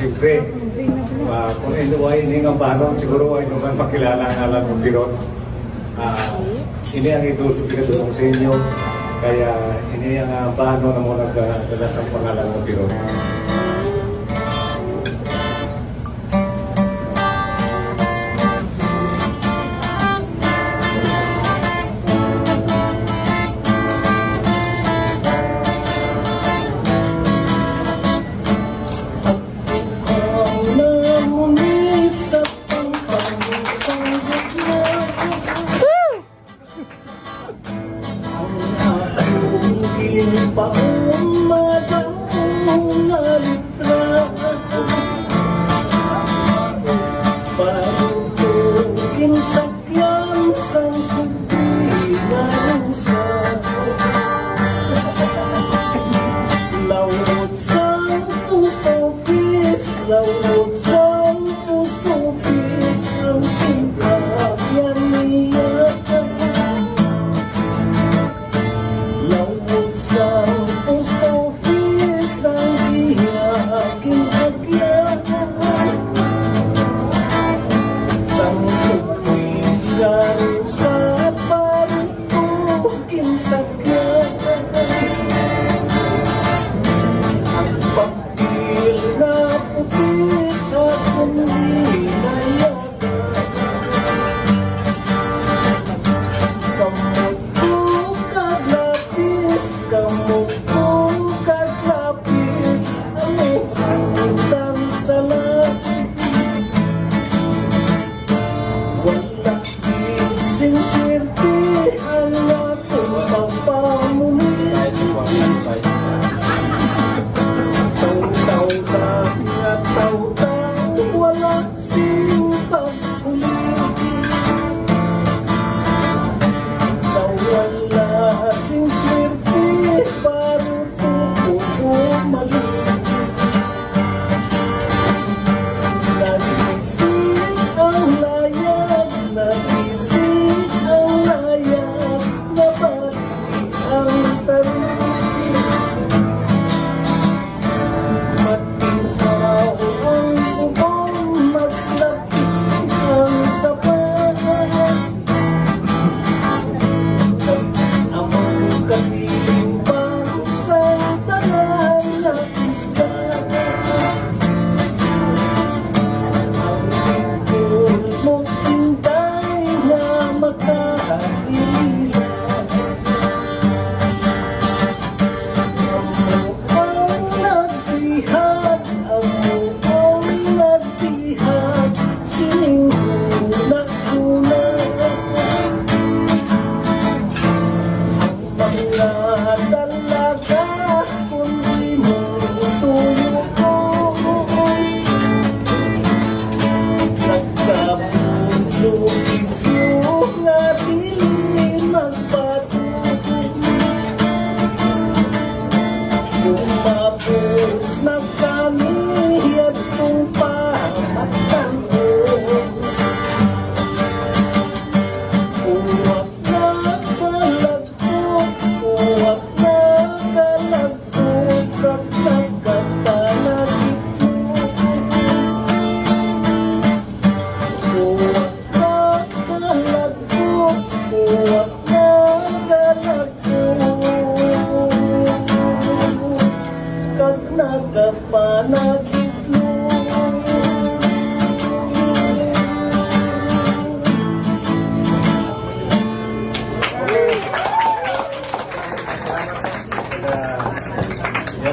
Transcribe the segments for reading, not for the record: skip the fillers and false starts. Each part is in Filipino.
siyempre, kung hindi ay nga banon, siguro ay naman makilala ang alam ng Pirot. Ini ang itutulong sa inyo, kaya ini ang banon na mo nagdalas ang pangalan ng Pirot.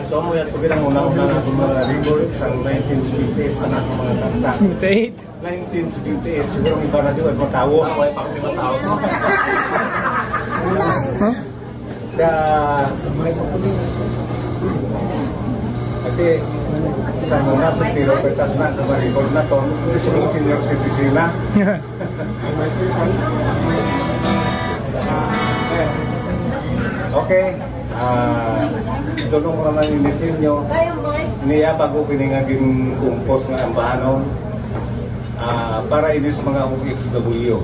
Tomo yan po bilang una-una na mga record sa 1958 sa mga kanta. 1958, siguro may iba na doon, matawo. Ako ay pang matawo. Kaya, kasi sa mga sa tiro, petas na, ma-record na to, hindi sa mga senior citizen na. Okay. Tulong naman yung disenyo niya bago piningagin kumpos nga ang bahanon para inis mga OFW.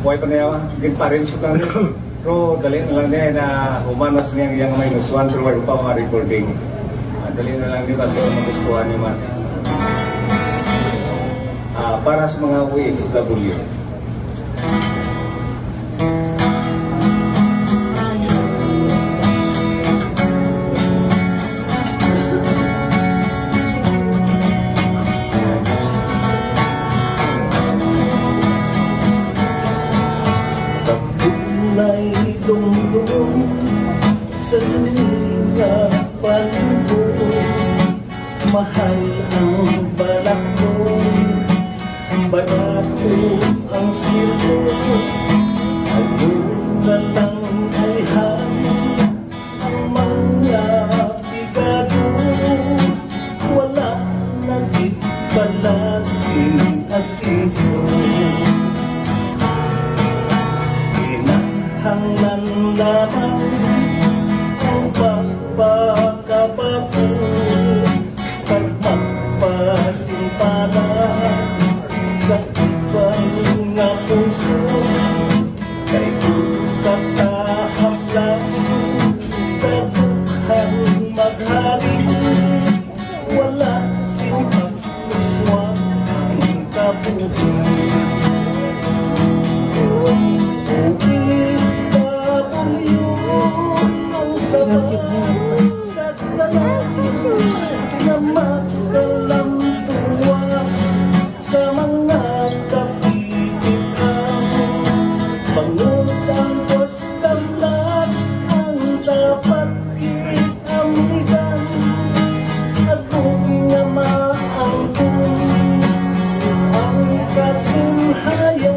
Buhay pa niya, ginparents ko kami. Pero dali lang niya na humanas niya yung -1 pero wala pa mga recording. Dali na lang diba ito magustuhan niyo man. Para sa mga OFW. Kapulay dumdum sa singapan mo, mahal ang balak mo, balat ko ang silo. Ano na lang ay hangin ang mga bigado, wala nang ipalasin asiso. Hanglan lamang ang pagpakabago, pag magpasimpalan sa ibang nga puso, kay kakahaplan sa dukhang maghari, wala silang muswang ang kabuhi. Sa dalangin na magkalampuas sa mga kapitikan, pangutang kostang lahat ang dapat iamnigan, at kung nga maangkong ang kasunhayan,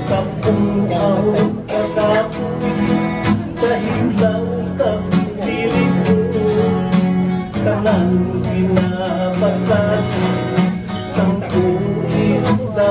kapungaw katapoy dahil lang kapilit ko, kanang pinabatas sang tuwid na